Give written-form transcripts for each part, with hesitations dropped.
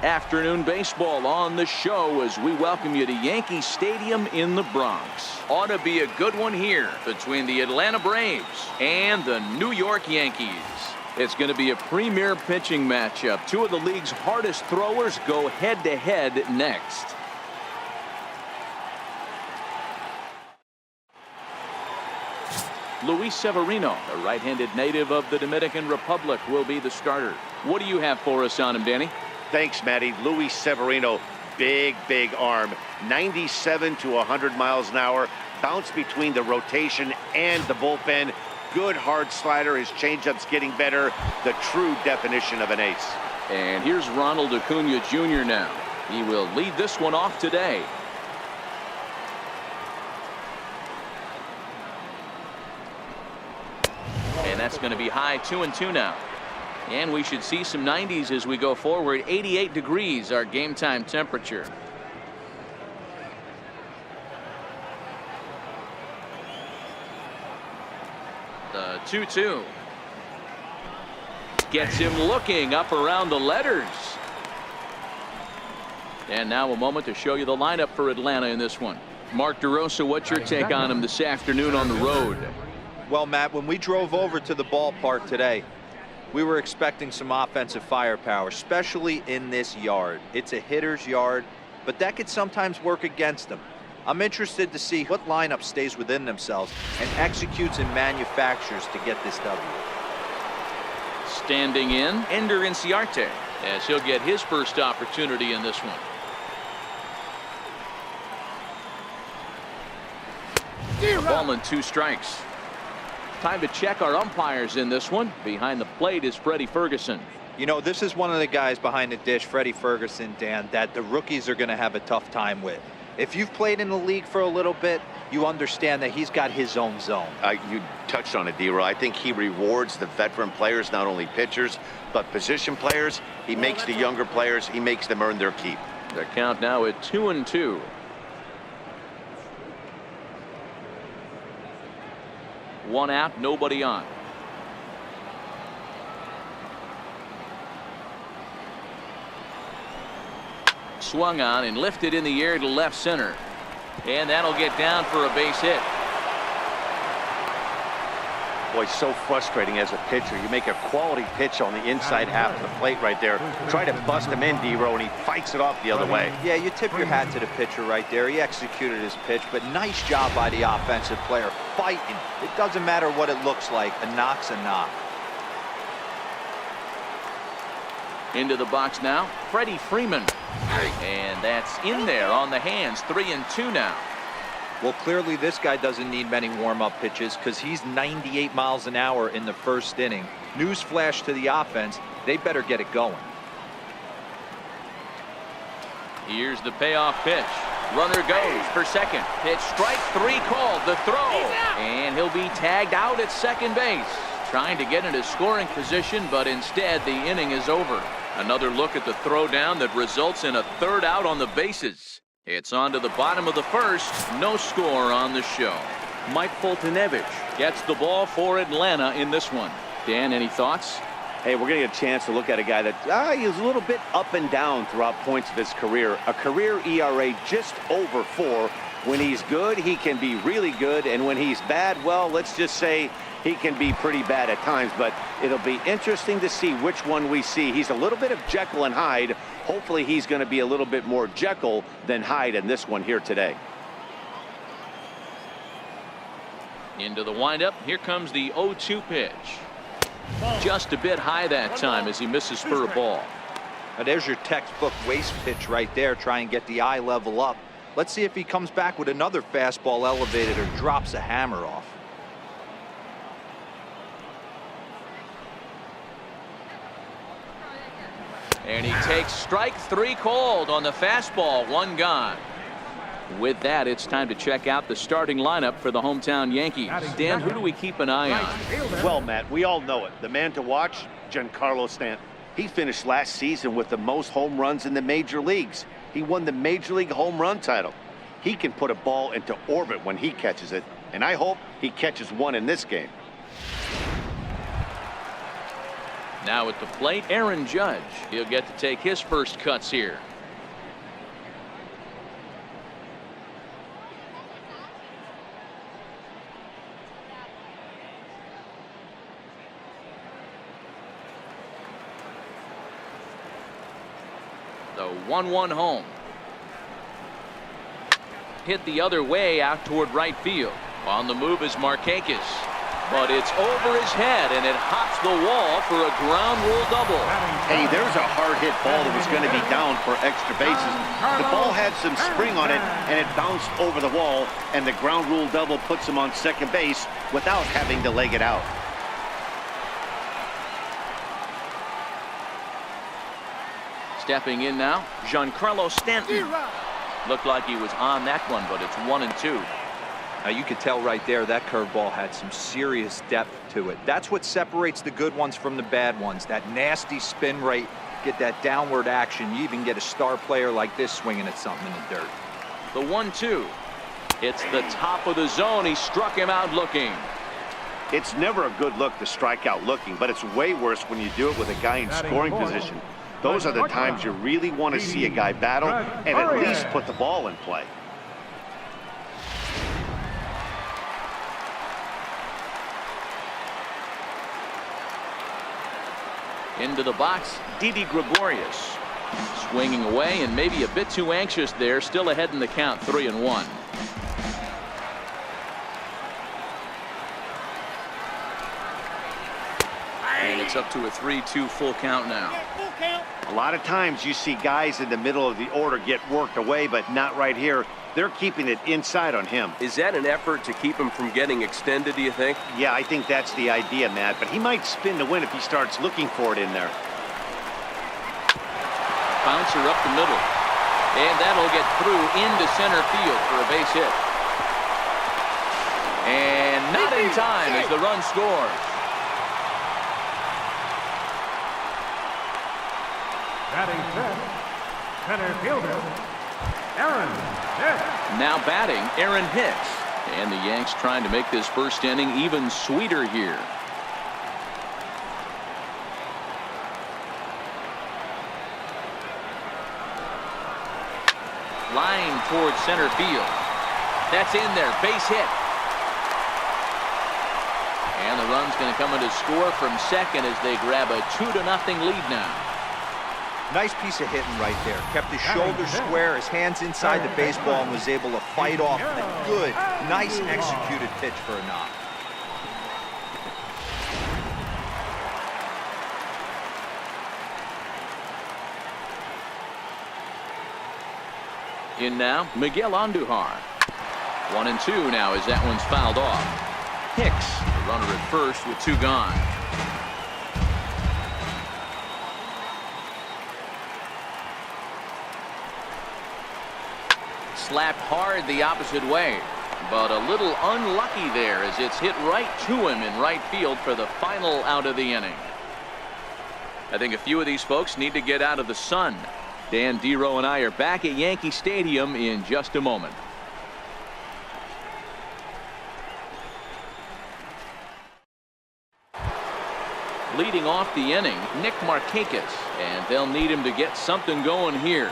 Afternoon baseball on the show as we welcome you to Yankee Stadium in the Bronx. Ought to be a good one here between the Atlanta Braves and the New York Yankees. It's going to be a premier pitching matchup. Two of the league's hardest throwers go head-to-head next. Luis Severino, the right-handed native of the Dominican Republic, will be the starter. What do you have for us on him, Danny? Thanks, Matty. Luis Severino, big arm, 97 to 100 miles an hour, bounce between the rotation and the bullpen. Good hard slider. His changeup's getting better. The true definition of an ace. And here's Ronald Acuna Jr. now. He will lead this one off today. And that's going to be high 2-2 now. And we should see some 90s as we go forward. 88 degrees our game time temperature. The 2-2 gets him looking up around the letters. And now a moment to show you the lineup for Atlanta in this one. Mark DeRosa, what's your take on him this afternoon on the road? Well, Matt, when we drove over to the ballpark today, we were expecting some offensive firepower, especially in this yard. It's a hitter's yard, but that could sometimes work against them. I'm interested to see what lineup stays within themselves and executes and manufactures to get this W. Standing in, Ender Inciarte, as he'll get his first opportunity in this one. Ball and 2 strikes. Time to check our umpires in this one. Behind the plate is Freddie Ferguson. You know, this is one of the guys behind the dish, Freddie Ferguson, Dan, that the rookies are going to have a tough time with. If you've played in the league for a little bit, you understand that he's got his own zone. You touched on it, D-Roy. I think he rewards the veteran players, not only pitchers, but position players. He makes the younger players, he makes them earn their keep. The count now at 2-2. One out, nobody on. Swung on and lifted in the air to left center. And that'll get down for a base hit. Boy, so frustrating as a pitcher. You make a quality pitch on the inside half of the plate right there. Try to bust him in, D-Row, and he fights it off the other way. Yeah, you tip your hat to the pitcher right there. He executed his pitch, but nice job by the offensive player fighting. It doesn't matter what it looks like. A knock's a knock. Into the box now, Freddie Freeman. And that's in there on the hands. 3-2 now. Well, clearly this guy doesn't need many warm-up pitches because he's 98 miles an hour in the first inning. Newsflash to the offense, they better get it going. Here's the payoff pitch. Runner goes for second. Pitch strike 3 called. The throw. And he'll be tagged out at second base. Trying to get into scoring position, but instead the inning is over. Another look at the throw down that results in a 3rd out on the bases. It's on to the bottom of the first. No score on the show. Mike Foltynewicz gets the ball for Atlanta in this one. Dan, any thoughts? Hey, we're going to get a chance to look at a guy that he's a little bit up and down throughout points of his career. A career ERA just over 4. When he's good, he can be really good. And when he's bad, well, let's just say he can be pretty bad at times. But it'll be interesting to see which one we see. He's a little bit of Jekyll and Hyde. Hopefully he's going to be a little bit more Jekyll than Hyde in this one here today. Into the windup. Here comes the 0-2 pitch. Just a bit high that time as he misses for a ball. Now there's your textbook waste pitch right there. Try and get the eye level up. Let's see if he comes back with another fastball elevated or drops a hammer off. And he takes strike 3 called on the fastball. 1 gone. With that, it's time to check out the starting lineup for the hometown Yankees. Dan, who do we keep an eye on? Well, Matt, we all know it. The man to watch, Giancarlo Stanton. He finished last season with the most home runs in the major leagues. He won the Major League home run title. He can put a ball into orbit when he catches it, and I hope he catches one in this game. Now at the plate, Aaron Judge. He'll get to take his first cuts here. The 1-1 home. Hit the other way out toward right field. On the move is Markakis. But it's over his head, and it hops the wall for a ground rule double. Hey, there's a hard hit ball that was going to be down for extra bases. The ball had some spring on it, and it bounced over the wall, and the ground rule double puts him on second base without having to leg it out. Stepping in now, Giancarlo Stanton. Looked like he was on that one, but it's 1-2. Now you could tell right there that curveball had some serious depth to it. That's what separates the good ones from the bad ones. That nasty spin rate, get that downward action. You even get a star player like this swinging at something in the dirt. The 1-2. It's the top of the zone. He struck him out looking. It's never a good look to strike out looking, but it's way worse when you do it with a guy in scoring position. Those are the times you really want to see a guy battle and at least put the ball in play. Into the box, Didi Gregorius. Swinging away and maybe a bit too anxious there. Still ahead in the count, 3-1. And it's up to a 3-2 full count now. A lot of times you see guys in the middle of the order get worked away, but not right here. They're keeping it inside on him. Is that an effort to keep him from getting extended, do you think? Yeah, I think that's the idea, Matt, but he might spin to win if he starts looking for it in there. Bouncer up the middle. And that'll get through into center field for a base hit. And not in time as the run scores. Batting fifth, center fielder, Aaron Hicks. Now batting, Aaron Hicks. And the Yanks trying to make this first inning even sweeter here. Line towards center field. That's in there. Base hit. And the run's going to come in to score from second as they grab a 2-0 lead now. Nice piece of hitting right there. Kept his shoulders square, his hands inside the baseball, and was able to fight off a good, nice executed pitch for a knock. In now, Miguel Andujar. 1-2 now as that one's fouled off. Hicks, the runner at first with 2 gone. Slapped hard the opposite way, but a little unlucky there as it's hit right to him in right field for the final out of the inning. I think a few of these folks need to get out of the sun. Dan Dero and I are back at Yankee Stadium in just a moment. Leading off the inning, Nick Markakis, and they'll need him to get something going here.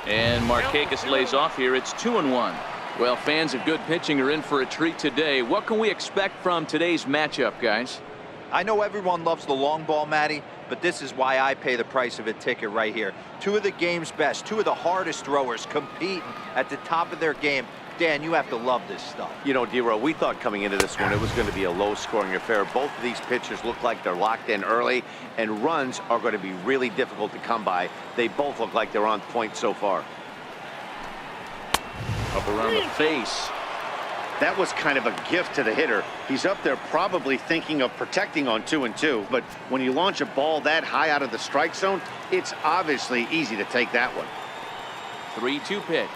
And Markakis lays off here. It's 2-1. Well, fans of good pitching are in for a treat today. What can we expect from today's matchup, guys? I know everyone loves the long ball, Matty, but this is why I pay the price of a ticket right here. 2 of the game's best, 2 of the hardest throwers competing at the top of their game. Dan, you have to love this stuff. You know, Dero, we thought coming into this one it was going to be a low-scoring affair. Both of these pitchers look like they're locked in early, and runs are going to be really difficult to come by. They both look like they're on point so far. Up around the face. That was kind of a gift to the hitter. He's up there probably thinking of protecting on 2-2, but when you launch a ball that high out of the strike zone, it's obviously easy to take that one. 3-2 pitch.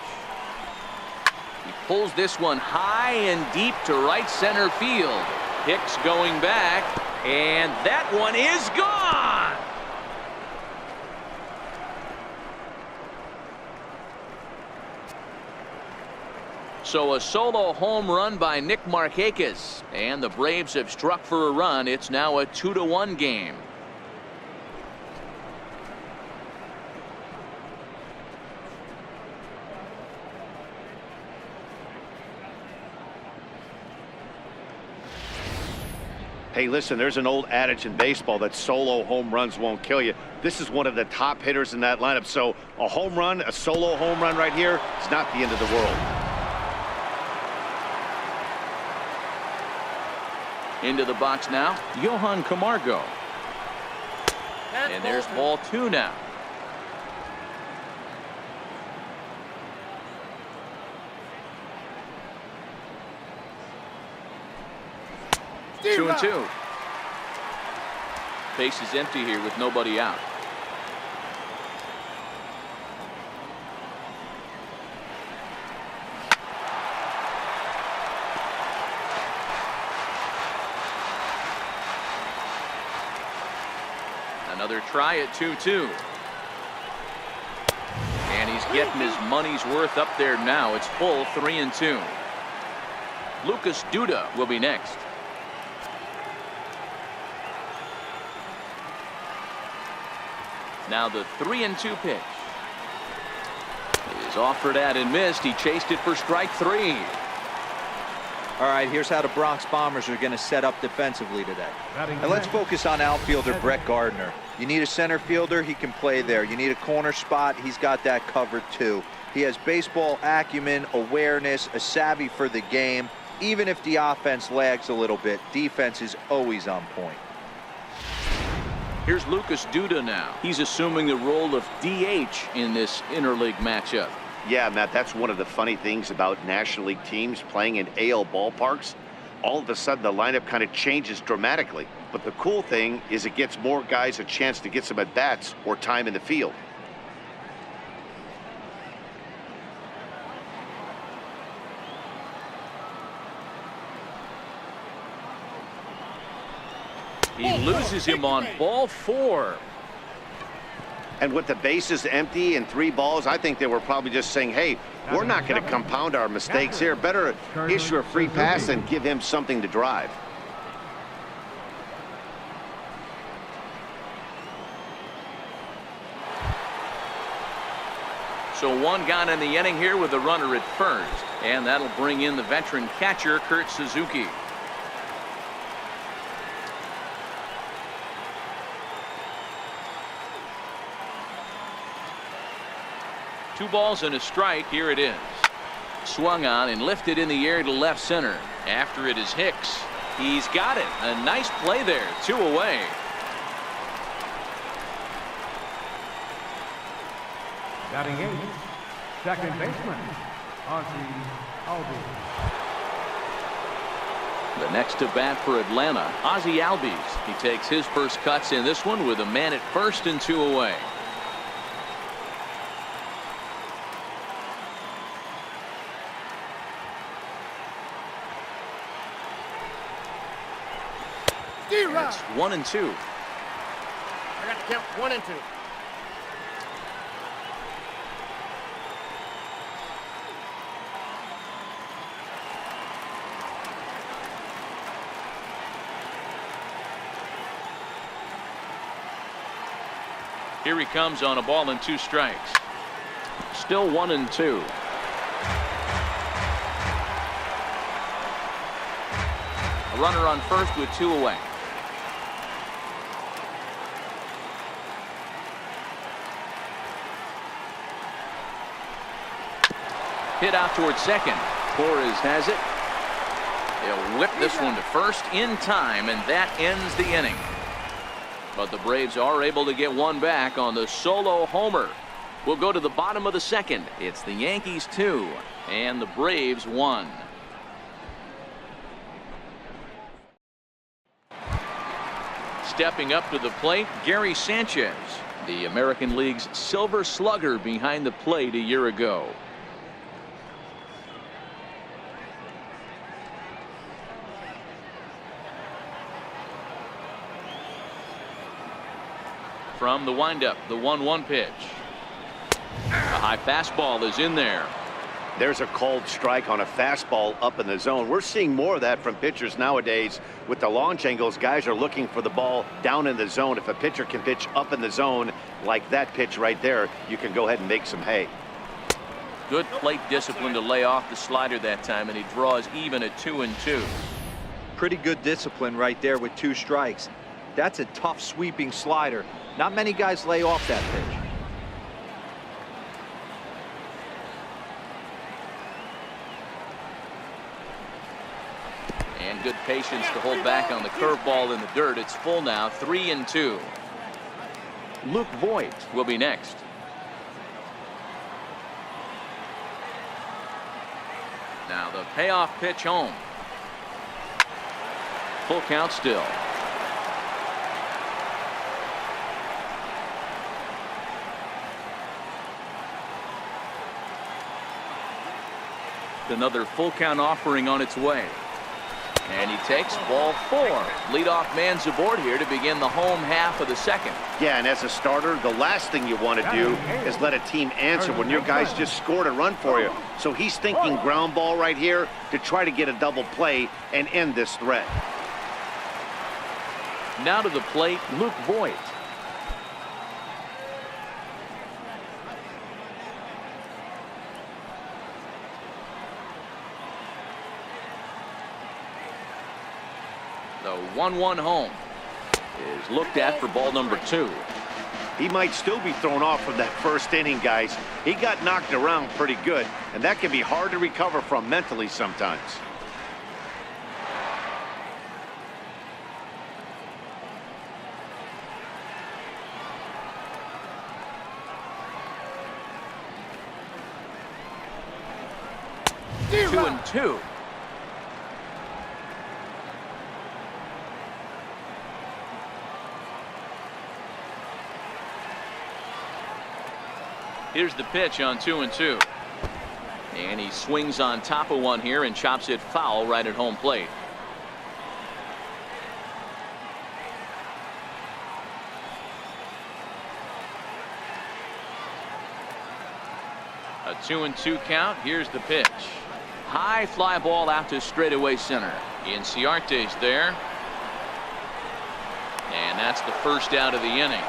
He pulls this one high and deep to right center field. Hicks going back, and that one is gone. So a solo home run by Nick Markakis, and the Braves have struck for a run. It's now a 2-1 game. Hey, listen, there's an old adage in baseball that solo home runs won't kill you. This is one of the top hitters in that lineup. So a home run, a solo home run right here is not the end of the world. Into the box now, Johan Camargo. And there's ball 2 now. Two and two. Base is empty here with nobody out. Another try at 2-2. And he's getting his money's worth up there now. It's full 3-2. Lucas Duda will be next. Now the 3-2 pitch is offered at and missed. He chased it for strike 3. All right, here's how the Bronx Bombers are going to set up defensively today. And let's focus on outfielder Brett Gardner. You need a center fielder, he can play there. You need a corner spot, he's got that covered too. He has baseball acumen, awareness, a savvy for the game. Even if the offense lags a little bit, defense is always on point. Here's Lucas Duda now. He's assuming the role of DH in this interleague matchup. Yeah, Matt, that's one of the funny things about National League teams playing in AL ballparks. All of a sudden, the lineup kind of changes dramatically. But the cool thing is it gets more guys a chance to get some at-bats or time in the field. He loses him on ball 4. And with the bases empty and 3 balls, I think they were probably just saying, hey, we're not going to compound our mistakes here. Better issue a free pass and give him something to drive. So 1 gone in the inning here with a runner at first. And that'll bring in the veteran catcher, Kurt Suzuki. Two balls and a strike. Here it is. Swung on and lifted in the air to left center. After it is Hicks. He's got it. A nice play there. 2 away. Batting 8, second baseman, Ozzie Albies. The next to bat for Atlanta, Ozzie Albies. He takes his first cuts in this one with a man at first and 2 away. It's 1 and 2. I got to count 1 and 2. Here he comes on a ball and 2 strikes. Still 1 and 2. A runner on first with 2 away. Hit out towards second. Torres has it. He'll whip this one to first in time, and that ends the inning. But the Braves are able to get 1 back on the solo homer. We'll go to the bottom of the second. It's the Yankees 2 and the Braves 1. Stepping up to the plate, Gary Sanchez, the American League's Silver Slugger behind the plate a year ago. From the windup, the 1-1 pitch. A high fastball is in there. There's a called strike on a fastball up in the zone. We're seeing more of that from pitchers nowadays. With the launch angles, guys are looking for the ball down in the zone. If a pitcher can pitch up in the zone like that pitch right there, you can go ahead and make some hay. Good plate discipline to lay off the slider that time, and he draws even at 2-2. Pretty good discipline right there with 2 strikes. That's a tough sweeping slider. Not many guys lay off that pitch. And good patience to hold back on the curveball in the dirt. It's full now, 3-2. Luke Voigt will be next. Now the payoff pitch home. Full count still. Another full count offering on its way. And he takes ball 4. Leadoff man's aboard here to begin the home half of the second. Yeah, and as a starter, the last thing you want to do is let a team answer when your guys just scored a run for you. So he's thinking ground ball right here to try to get a double play and end this threat. Now to the plate, Luke Voigt. The 1-1 home is looked at for ball number 2. He might still be thrown off from that first inning, guys. He got knocked around pretty good, and that can be hard to recover from mentally sometimes. Two and two. Here's the pitch on 2-2. And he swings on top of one here and chops it foul right at home plate. A 2-2 count. Here's the pitch. High fly ball out to straightaway center. Inciarte's there. And that's the first out of the inning.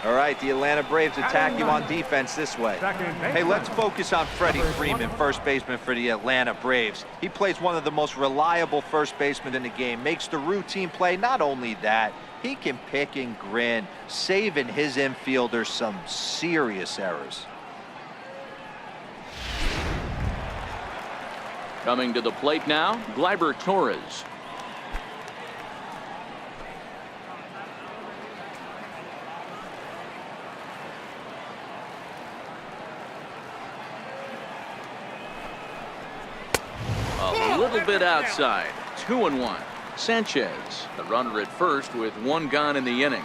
All right, the Atlanta Braves attack you on defense this way. Hey, let's focus on Freddie Freeman, first baseman for the Atlanta Braves. He plays one of the most reliable first basemen in the game, makes the routine play. Not only that, he can pick and grin, saving his infielders some serious errors. Coming to the plate now, Gleyber Torres. A little bit outside. 2-1. Sanchez, the runner at first with one gone in the inning.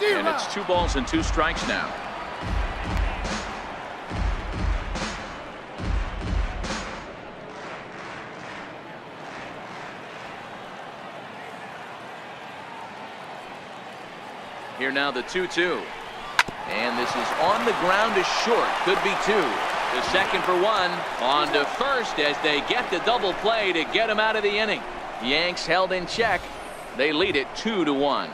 And it's 2 balls and 2 strikes now. Here now the 2-2. And this is on the ground to short. Could be 2. The second for 1. On to first as they get the double play to get him out of the inning. Yanks held in check. They lead it 2-1.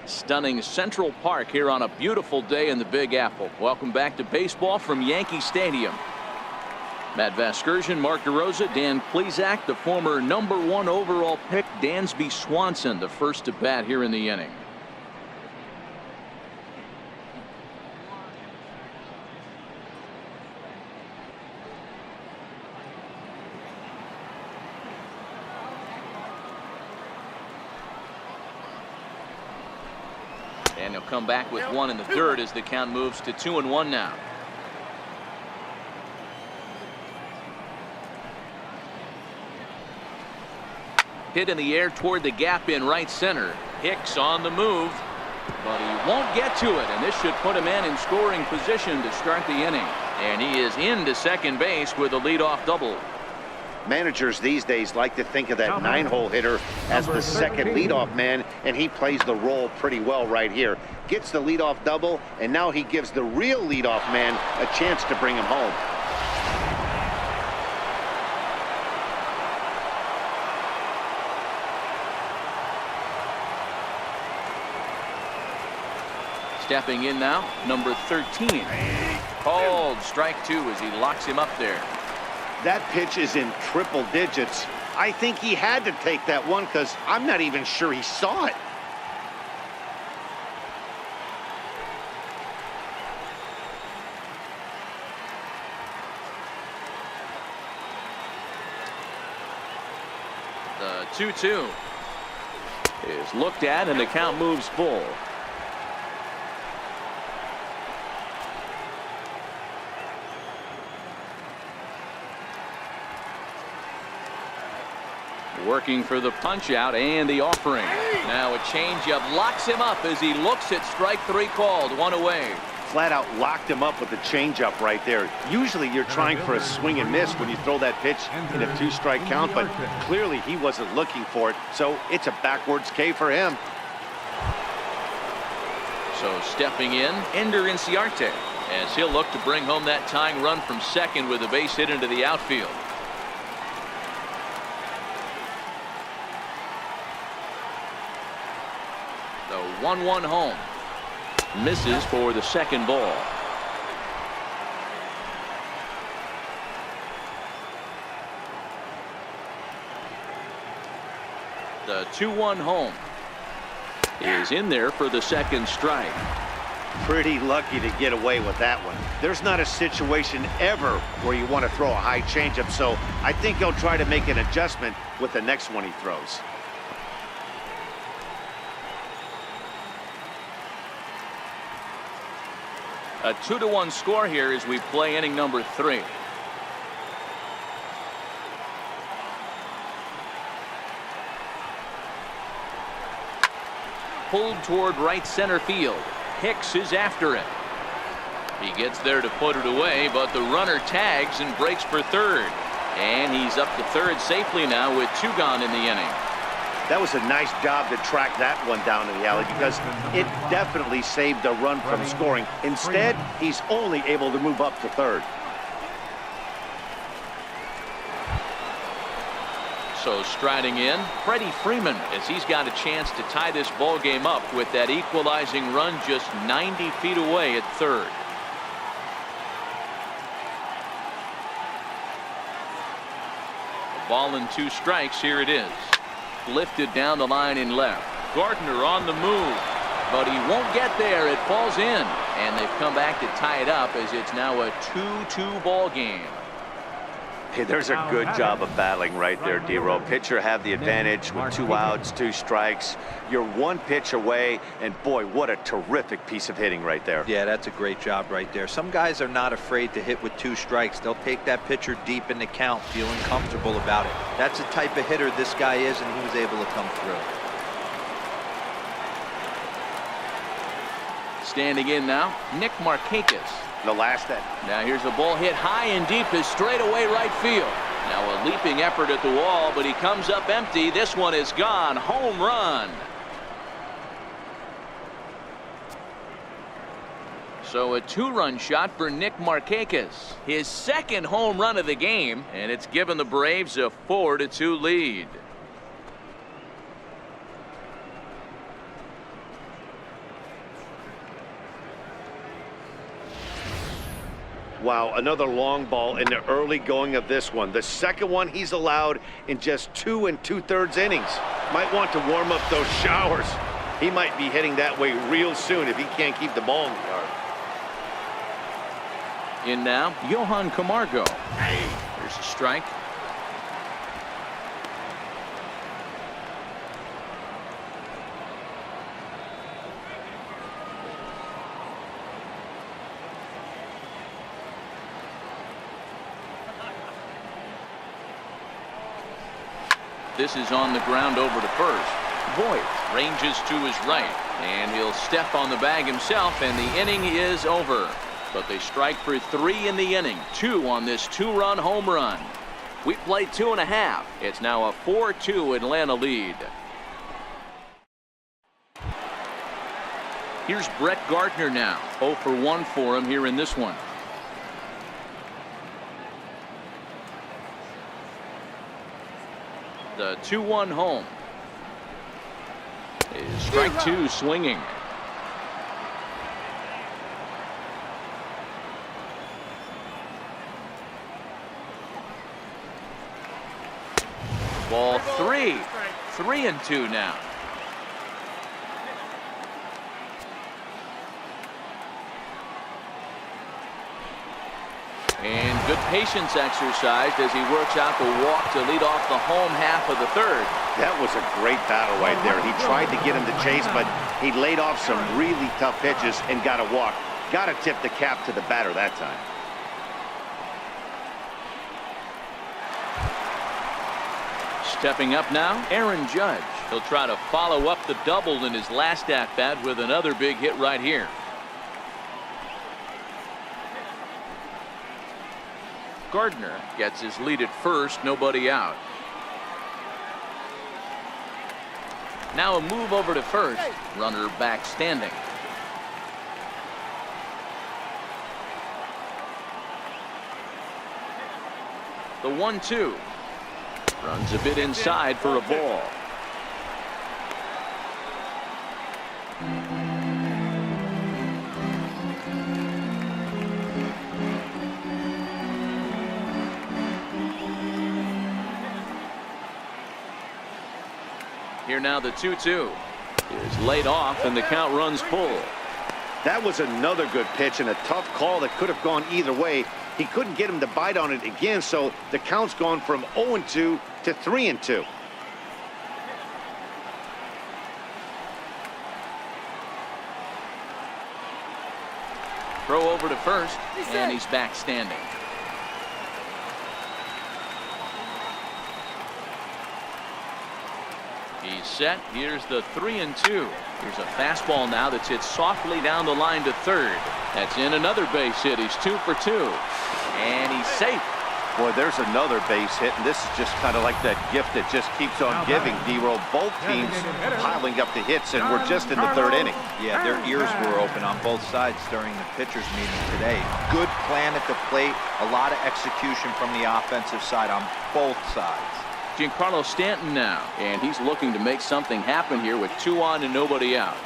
Stunning Central Park here on a beautiful day in the Big Apple. Welcome back to baseball from Yankee Stadium. Matt Vasgersian, Mark DeRosa, Dan Plesac, the former #1 overall pick, Dansby Swanson, the first to bat here in the inning. And he'll come back with 1 in the third as the count moves to 2-1 now. Hit in the air toward the gap in right center. Hicks on the move. But he won't get to it, and this should put him in scoring position to start the inning. And he is into second base with a leadoff double. Managers these days like to think of that 9-hole hitter as the second leadoff man, and he plays the role pretty well right here. Gets the leadoff double, and now he gives the real leadoff man a chance to bring him home. Stepping in now, number 13. Called strike 2 as he locks him up there. That pitch is in triple digits. I think he had to take that one because I'm not even sure he saw it. The 2-2 is looked at, and the count moves full. Working for the punch out and the offering. Now a changeup locks him up as he looks at strike 3 called. 1 away. Flat out locked him up with the changeup right there. Usually you're trying for a swing and miss when you throw that pitch in a 2-strike count, but clearly he wasn't looking for it, so it's a backwards K for him. So stepping in, Ender Inciarte, as he'll look to bring home that tying run from second with a base hit into the outfield. The 1-1 home. Misses for the second ball. The 2-1 home is in there for the second strike. Pretty lucky to get away with that one. There's not a situation ever where you want to throw a high changeup, so I think he'll try to make an adjustment with the next one he throws. A 2-1 score here as we play inning number 3. Pulled toward right center field. Hicks is after it. He gets there to put it away, but the runner tags and breaks for third. And he's up to third safely now with 2 gone in the inning. That was a nice job to track that one down to the alley because it definitely saved a run from scoring. Instead, he's only able to move up to third. So striding in, Freddie Freeman, as he's got a chance to tie this ball game up with that equalizing run just 90 feet away at third. A ball and 2 strikes. Here it is. Lifted down the line in left. Gardner on the move, but he won't get there. It falls in, and they've come back to tie it up as it's now a 2-2 ball game. Hey, there's a good job of battling right there, D-Row. Pitcher have the advantage with 2 outs, 2 strikes. You're 1 pitch away, and boy, what a terrific piece of hitting right there. Yeah, that's a great job right there. Some guys are not afraid to hit with 2 strikes. They'll take that pitcher deep in the count, feeling comfortable about it. That's the type of hitter this guy is, and he was able to come through. Standing in now, Nick Markakis. The last that. Now here's a ball hit high and deep is straight away right field. Now a leaping effort at the wall, but he comes up empty. This one is gone. Home run. So a 2-run shot for Nick Markakis. His second home run of the game, and it's given the Braves a 4-2 lead. Wow, another long ball in the early going of this one. The second one he's allowed in just 2 2/3 innings. Might want to warm up those showers. He might be heading that way real soon if he can't keep the ball in the yard. In now, Johan Camargo. Here's a strike. This is on the ground over to first. Voigt Ranges to his right, and he'll step on the bag himself, and the inning is over. But they strike for 3 in the inning, 2 on this 2-run home run. We played 2.5. It's now a 4-2 Atlanta lead. Here's Brett Gardner now. 0 for 1 for him here in this one. The 2-1 home. Is strike 2 swinging. Ball 3. 3-2 now. And good patience exercised as he works out the walk to lead off the home half of the 3rd. That was a great battle right there. He tried to get him to chase, but he laid off some really tough pitches and got a walk. Got to tip the cap to the batter that time. Stepping up now, Aaron Judge. He'll try to follow up the double in his last at-bat with another big hit right here. Gardner gets his lead at first, nobody out. Now a move over to first, runner back standing. The 1-2 runs a bit inside for a ball. Here now the 2-2 is laid off and the count runs full. That was another good pitch and a tough call that could have gone either way. He couldn't get him to bite on it again, so the count's gone from 0-2 to 3-2. Throw over to first, and he's back standing. He's set. Here's the 3-2. Here's a fastball now that's hit softly down the line to third. That's in another base hit. He's 2 for 2. And he's safe. Boy, there's another base hit, and this is just kind of like that gift that just keeps on giving, D-Roll. Both teams piling up the hits, and we're just in the 3rd inning. Yeah, their ears were open on both sides during the pitchers meeting today. Good plan at the plate, a lot of execution from the offensive side on both sides. Giancarlo Stanton now, and he's looking to make something happen here with 2 on and nobody out.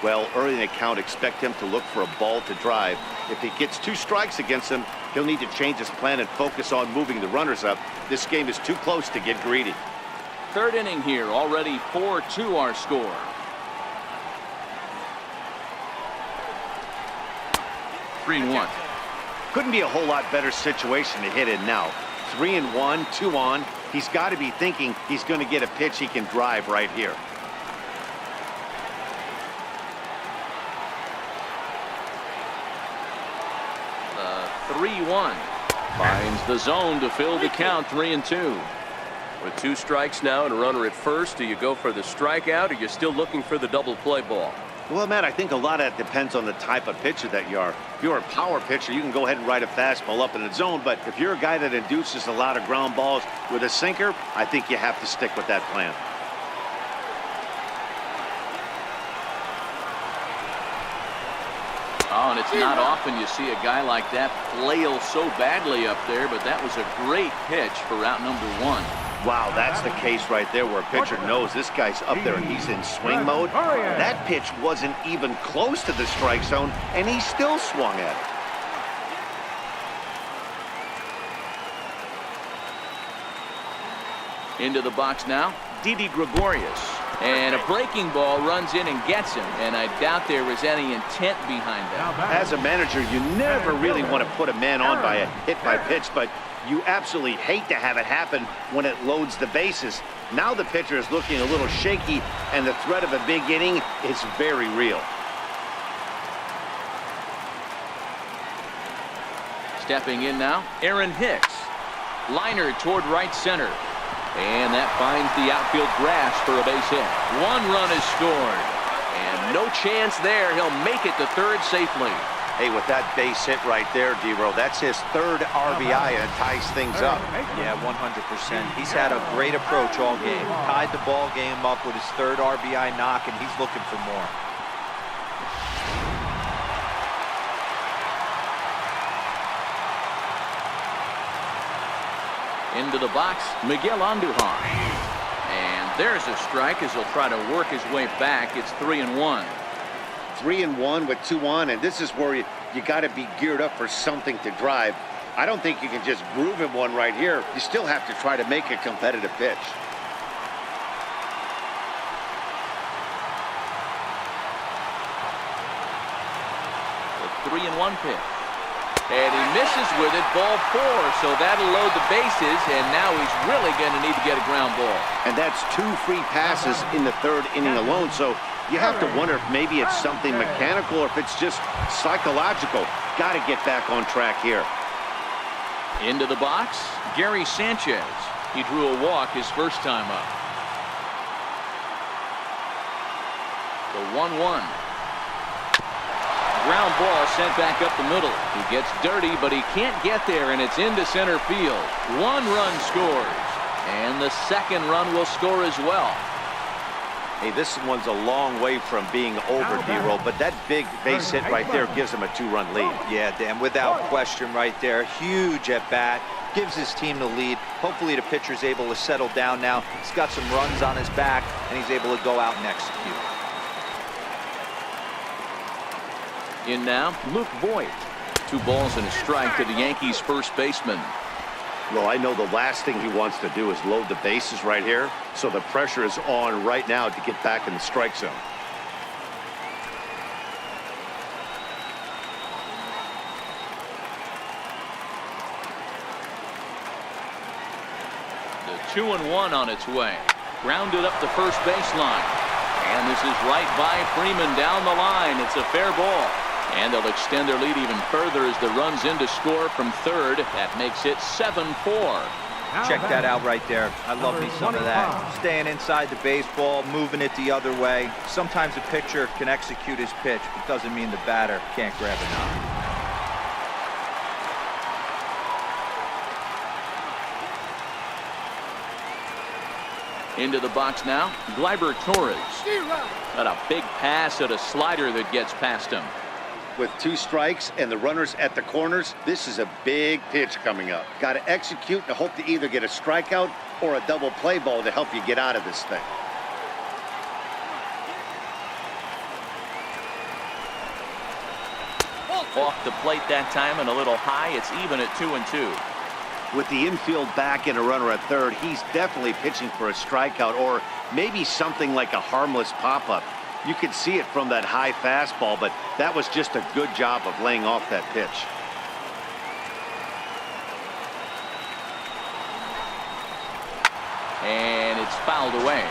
Well, early in the count, expect him to look for a ball to drive. If he gets 2 strikes against him, he'll need to change his plan and focus on moving the runners up. This game is too close to get greedy. 3rd inning here, already 4-2 our score. Three and 1. Couldn't be a whole lot better situation to hit in now. 3-1, 2 on. He's got to be thinking he's going to get a pitch he can drive right here. The 3-1 finds the zone to fill the count. 3-2. With 2 strikes now and a runner at first, do you go for the strikeout, or you're still looking for the double play ball? Well, Matt, I think a lot of that depends on the type of pitcher that you are. If you're a power pitcher, you can go ahead and ride a fastball up in the zone. But if you're a guy that induces a lot of ground balls with a sinker, I think you have to stick with that plan. Oh, and it's not often you see a guy like that flail so badly up there, but that was a great pitch for out number 1. Wow, that's the case right there where a pitcher knows this guy's up there and he's in swing mode. That pitch wasn't even close to the strike zone, and he still swung at it. Into the box now, Didi Gregorius. And a breaking ball runs in and gets him, and I doubt there was any intent behind that. As a manager, you never really want to put a man on by a hit by pitch, but you absolutely hate to have it happen when it loads the bases. Now the pitcher is looking a little shaky, and the threat of a big inning is very real. Stepping in now, Aaron Hicks. Liner toward right center. And that finds the outfield grass for a base hit. 1 run is scored. And no chance there. He'll make it to third safely. Hey, with that base hit right there, D-Row, that's his 3rd RBI and ties things up. Yeah, 100%. He's had a great approach all game. Tied the ball game up with his 3rd RBI knock, and he's looking for more. Into the box, Miguel Andujar. And there's a strike as he'll try to work his way back. It's 3-1. 3-1 with 2 on, and this is where you got to be geared up for something to drive. I don't think you can just groove him one right here. You still have to try to make a competitive pitch. The 3-1 pitch. And he misses with it, ball 4, so that'll load the bases, and now he's really going to need to get a ground ball. And that's 2 free passes in the 3rd inning alone, so you have to wonder if maybe it's something mechanical or if it's just psychological. Got to get back on track here. Into the box, Gary Sanchez. He drew a walk his first time up. The 1-1. Ground ball sent back up the middle. He gets dirty, but he can't get there, and it's into center field. 1 run scores, and the 2nd run will score as well. Hey, this one's a long way from being over, D-Roll, but that big base hit right there gives him a 2-run lead. Yeah, Dan, without question right there. Huge at bat. Gives his team the lead. Hopefully the pitcher's able to settle down now. He's got some runs on his back, and he's able to go out and execute. In now, Luke Voigt. 2 balls and a strike to the Yankees' first baseman. Well, I know the last thing he wants to do is load the bases right here, so the pressure is on right now to get back in the strike zone. The 2-1 on its way. Grounded up the first baseline. And this is right by Freeman down the line. It's a fair ball. And they'll extend their lead even further as the run's in to score from 3rd. That makes it 7-4. Check that out right there. I love me some of that. Staying inside the baseball, moving it the other way. Sometimes a pitcher can execute his pitch, but doesn't mean the batter can't grab a knock. Into the box now, Gleyber Torres. Got a big pass at a slider that gets past him. With 2 strikes and the runners at the corners, this is a big pitch coming up. Got to execute and hope to either get a strikeout or a double play ball to help you get out of this thing. Off the plate that time and a little high. It's even at 2-2. With the infield back and a runner at 3rd, he's definitely pitching for a strikeout or maybe something like a harmless pop-up. You could see it from that high fastball, but that was just a good job of laying off that pitch. And it's fouled away.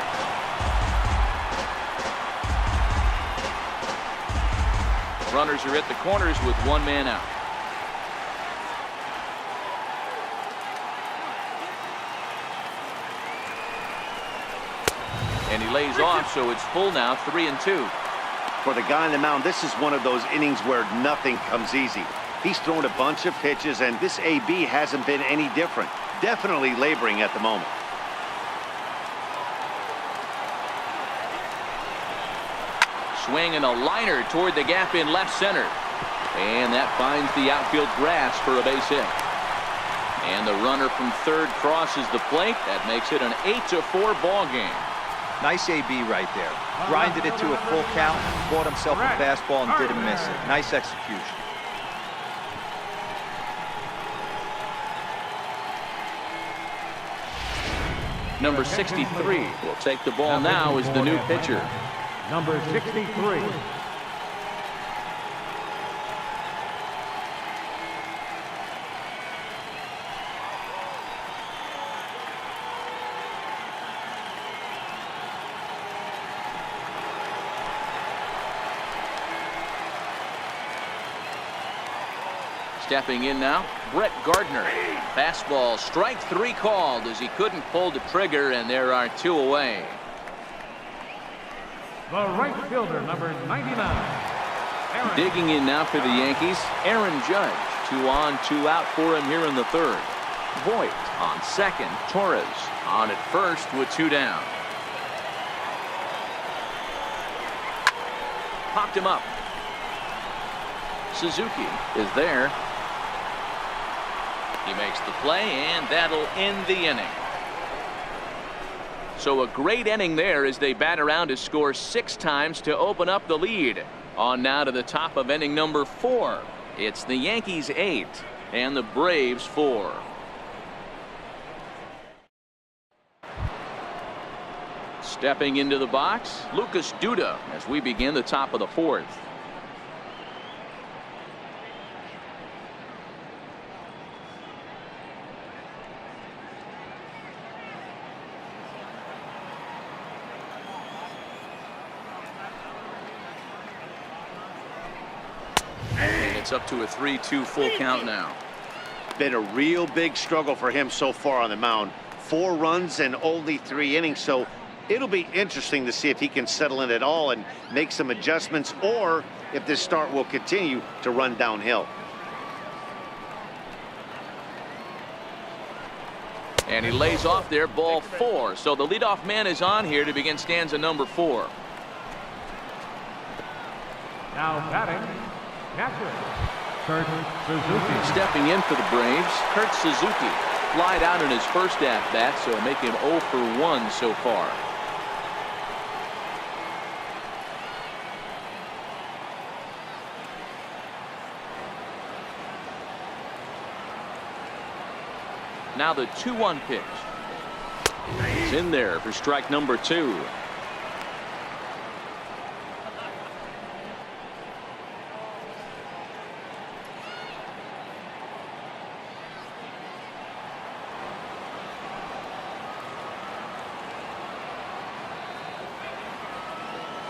Runners are at the corners with 1 man out. And he lays off, so it's full now, 3-2. For the guy on the mound, this is one of those innings where nothing comes easy. He's thrown a bunch of pitches, and this AB hasn't been any different. Definitely laboring at the moment. Swing and a liner toward the gap in left center. And that finds the outfield grass for a base hit. And the runner from 3rd crosses the plate. That makes it an 8-4 ball game. Nice AB right there. Grinded it to a full count, bought himself a fastball and didn't miss it. Nice execution. Number 63 will take the ball now as the new pitcher. Number 63. Stepping in now, Brett Gardner. Fastball, strike 3 called as he couldn't pull the trigger, and there are 2 away. The right fielder, number 99. Aaron. Digging in now for the Yankees, Aaron Judge. 2 on, 2 out for him here in the 3rd. Voit on second. Torres on at first with 2 down. Popped him up. Suzuki is there. He makes the play, and that'll end the inning. So a great inning there as they bat around to score 6 times to open up the lead. On now to the top of inning number 4. It's the Yankees 8 and the Braves 4. Stepping into the box, Lucas Duda as we begin the top of the 4th. It's up to a 3-2 full count now. Been a real big struggle for him so far on the mound. 4 runs and only 3 innings, so it'll be interesting to see if he can settle in at all and make some adjustments, or if this start will continue to run downhill. And he lays off there, ball 4. So the leadoff man is on here to begin stanza number 4. Now batting, catcher, Kurt Suzuki. Stepping in for the Braves, Kurt Suzuki. Flied out in his first at-bat, so make him 0 for 1 so far. Now the 2-1 pitch. It's in there for strike number 2.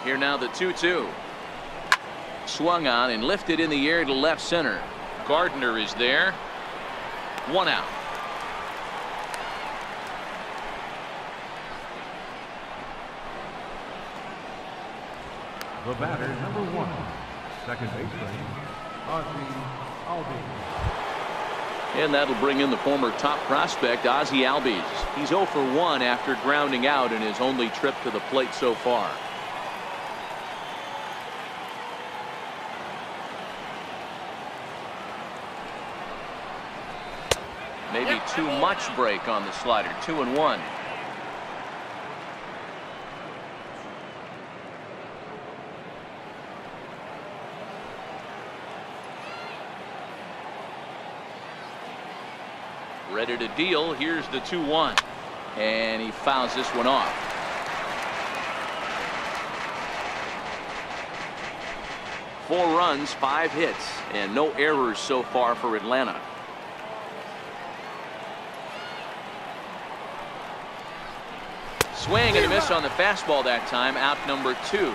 Here now the 2-2. Swung on and lifted in the air to left center. Gardner is there. 1 out. The batter, number 1, second baseman, Ozzie Albies. And that'll bring in the former top prospect, Ozzie Albies. He's 0 for 1 after grounding out in his only trip to the plate so far. Maybe too much break on the slider. 2-1. Ready to deal. Here's the 2-1. And he fouls this one off. Four runs, 5 hits, and no errors so far for Atlanta. Swing and a miss on the fastball that time. Out number 2.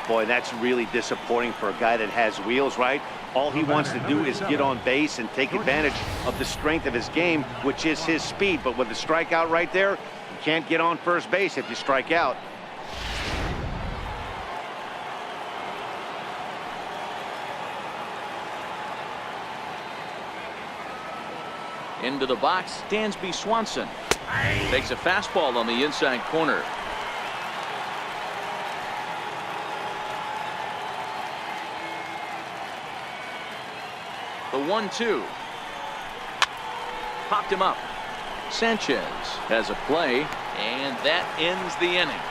Boy, that's really disappointing for a guy that has wheels, right? All he wants to do is get on base and take advantage of the strength of his game, which is his speed. But with the strikeout right there, you can't get on first base if you strike out. Into the box, Dansby Swanson. Takes a fastball on the inside corner. The 1-2. Popped him up. Sanchez has a play, and that ends the inning.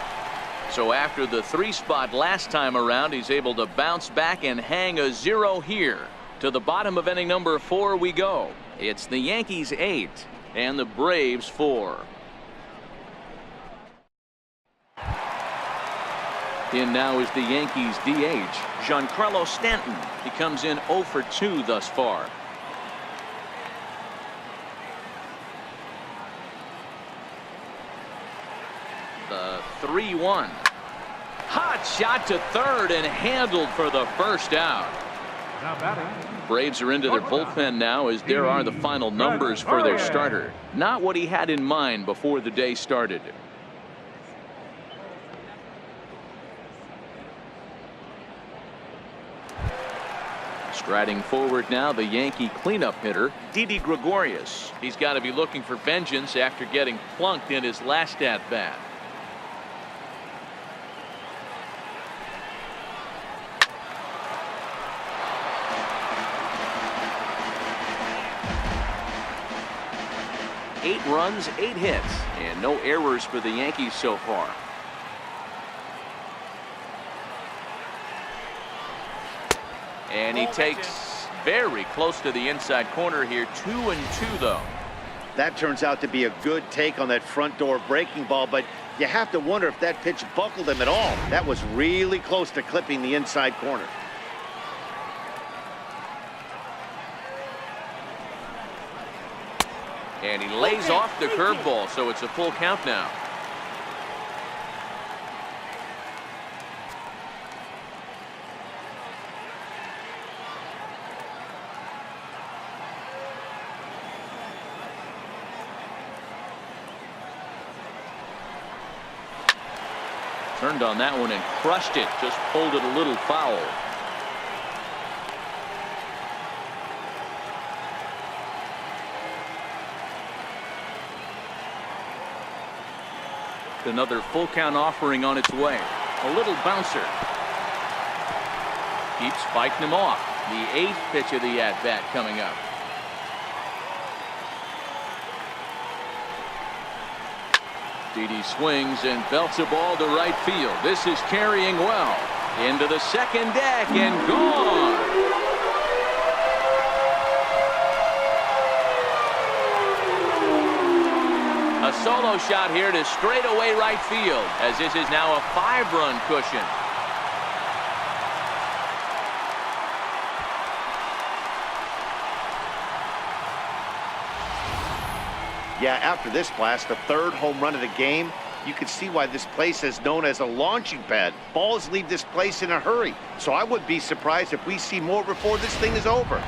So after the 3 spot last time around, he's able to bounce back and hang a 0 here. To the bottom of inning number 4 we go. It's the Yankees 8 and the Braves 4. In now is the Yankees DH, Giancarlo Stanton. He comes in 0 for 2 thus far. The 3-1. Hot shot to third and handled for the first out. Now batting, Braves are into their bullpen now, as there are the final numbers for their starter. Not what he had in mind before the day started. Striding forward now, the Yankee cleanup hitter, Didi Gregorius. He's got to be looking for vengeance after getting plunked in his last at-bat. Eight runs, 8 hits, and no errors for the Yankees so far. And he takes very close to the inside corner here. 2-2 though. That turns out to be a good take on that front door breaking ball, but you have to wonder if that pitch buckled him at all. That was really close to clipping the inside corner. And he lays off the curveball, so it's a full count now. Turned on that one and crushed it. Just pulled it a little foul. Another full count offering on its way. A little bouncer. Keeps fighting him off. The 8th pitch of the at-bat coming up. Didi swings and belts a ball to right field. This is carrying well. Into the second deck and gone. A solo shot here to straightaway right field, as this is now a 5-run cushion. Yeah, after this blast, the 3rd home run of the game, you can see why this place is known as a launching pad. Balls leave this place in a hurry, so I wouldn't be surprised if we see more before this thing is over.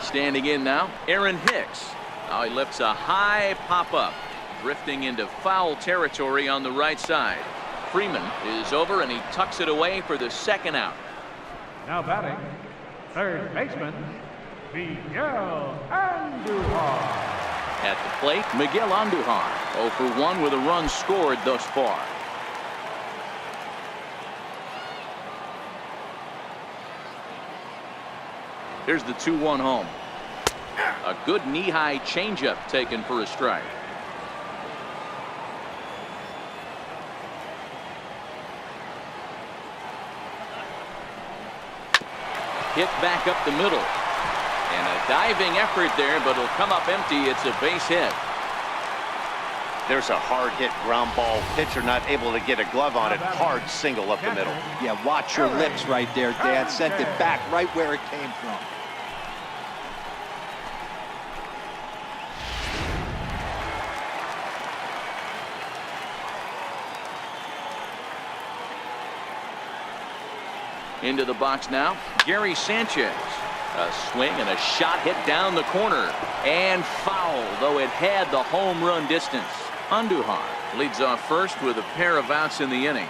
Standing in now, Aaron Hicks. Now he lifts a high pop-up, drifting into foul territory on the right side. Freeman is over and he tucks it away for the 2nd out. Now batting, third baseman, Miguel Andujar. At the plate, Miguel Andujar, 0 for 1 with a run scored thus far. Here's the 2-1 home. A good knee-high changeup taken for a strike. Hit back up the middle. And a diving effort there, but it'll come up empty. It's a base hit. There's a hard hit ground ball. Pitcher not able to get a glove on it. Hard single up the middle. Yeah, watch your lips right there, Dad. Sent it back right where it came from. Into the box now, Gary Sanchez. A swing and a shot hit down the corner. And foul, though it had the home run distance. Andujar leads off first with a pair of outs in the inning.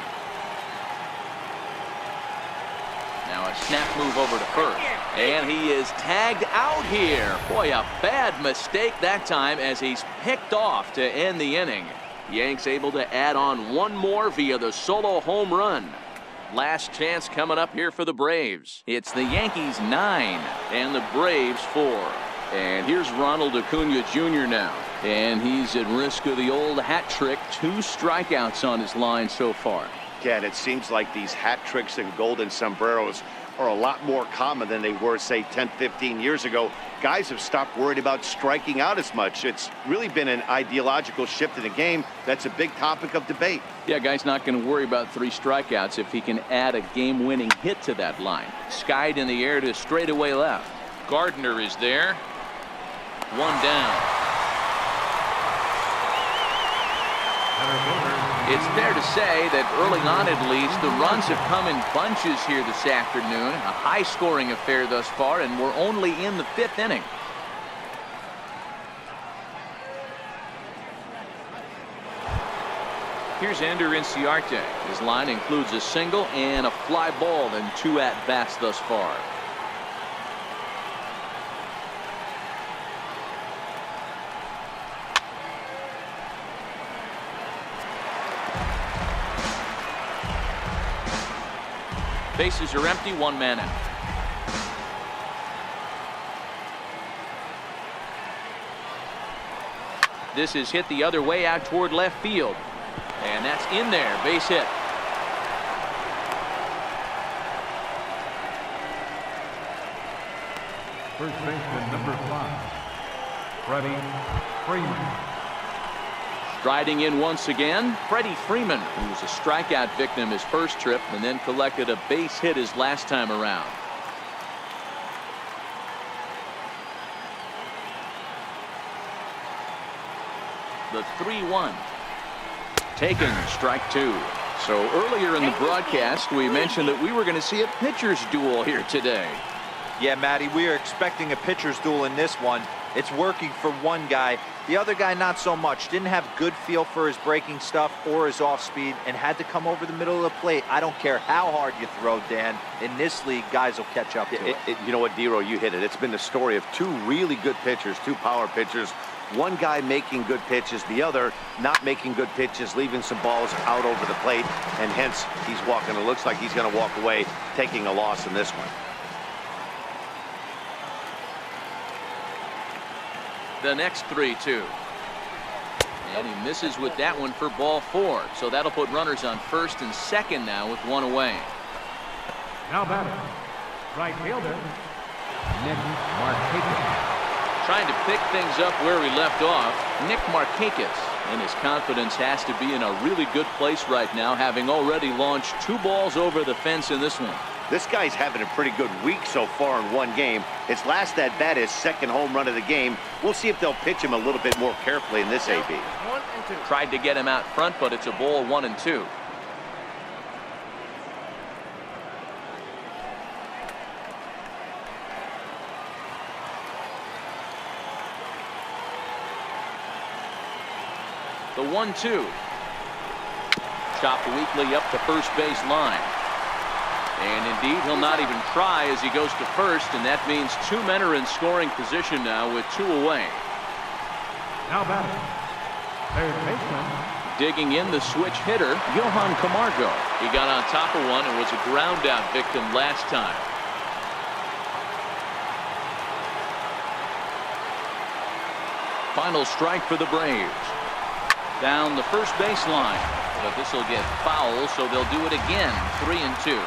Now a snap move over to first. And he is tagged out here. Boy, a bad mistake that time as he's picked off to end the inning. Yanks able to add on one more via the solo home run. Last chance coming up here for the Braves. It's the Yankees 9 and the Braves 4. And here's Ronald Acuna Jr. now. And he's at risk of the old hat trick. 2 strikeouts on his line so far. Yeah, and it seems like these hat tricks and golden sombreros are a lot more common than they were, say, 10, 15 years ago. Guys have stopped worried about striking out as much. It's really been an ideological shift in the game. That's a big topic of debate. Yeah, guy's not going to worry about 3 strikeouts if he can add a game-winning hit to that line. Skied in the air to straightaway left. Gardner is there. 1 down. It's fair to say that early on at least, the runs have come in bunches here this afternoon. A high-scoring affair thus far, and we're only in the 5th inning. Here's Ender Inciarte. His line includes a single and a fly ball and 2 at-bats thus far. Bases are empty, 1 man out. This is hit the other way out toward left field. And that's in there, base hit. First baseman number 5, Freddie Freeman. Striding in once again, Freddie Freeman, who was a strikeout victim his first trip and then collected a base hit his last time around. The 3-1. Taken, strike 2. So earlier in the broadcast, we mentioned that we were going to see a pitcher's duel here today. Yeah, Matty, we are expecting a pitcher's duel in this one. It's working for one guy. The other guy, not so much. Didn't have good feel for his breaking stuff or his off speed and had to come over the middle of the plate. I don't care how hard you throw, Dan. In this league, guys will catch up to it. You know what, Dero, you hit it. It's been the story of 2 really good pitchers, 2 power pitchers. One guy making good pitches, the other not making good pitches, leaving some balls out over the plate, and hence he's walking. It looks like he's going to walk away taking a loss in this one. The next 3-2. And he misses with that one for ball 4. So that'll put runners on first and second now with 1 away. Now batting, right fielder, Nick Markakis. Trying to pick things up where we left off, Nick Markakis. And his confidence has to be in a really good place right now, having already launched 2 balls over the fence in this one. This guy's having a pretty good week so far in one game. His last at bat, his 2nd home run of the game. We'll see if they'll pitch him a little bit more carefully in this AB. 1-2. Tried to get him out front, but it's a ball, 1-2. The 1-2. Chopped weakly up the first base line. And indeed, he'll not even try as he goes to first, and that means 2 men are in scoring position now with 2 away. Now batting, third baseman. Digging in the switch hitter, Johan Camargo. He got on top of one and was a ground out victim last time. Final strike for the Braves. Down the first baseline, but this will get foul, so they'll do it again. 3-2.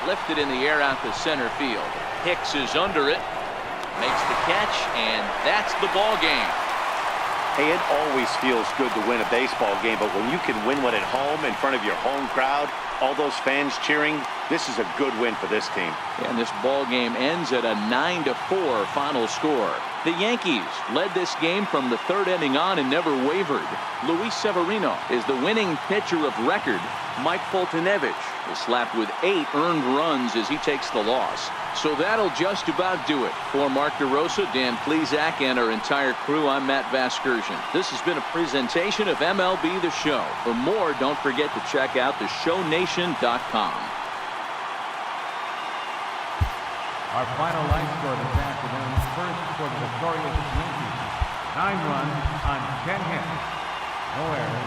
Lifted in the air out to center field. Hicks is under it, makes the catch, and that's the ball game. Hey, it always feels good to win a baseball game, but when you can win one at home in front of your home crowd, all those fans cheering, this is a good win for this team. And this ball game ends at a 9-4 final score. The Yankees led this game from the 3rd inning on and never wavered. Luis Severino is the winning pitcher of record. Mike Foltynewicz is slapped with 8 earned runs as he takes the loss. So that'll just about do it. For Mark DeRosa, Dan Plesac, and our entire crew, I'm Matt Vasgersian. This has been a presentation of MLB The Show. For more, don't forget to check out theshownation.com. Our final line score this afternoon, first for the victorious Yankees. 9 runs on 10 hits. No errors.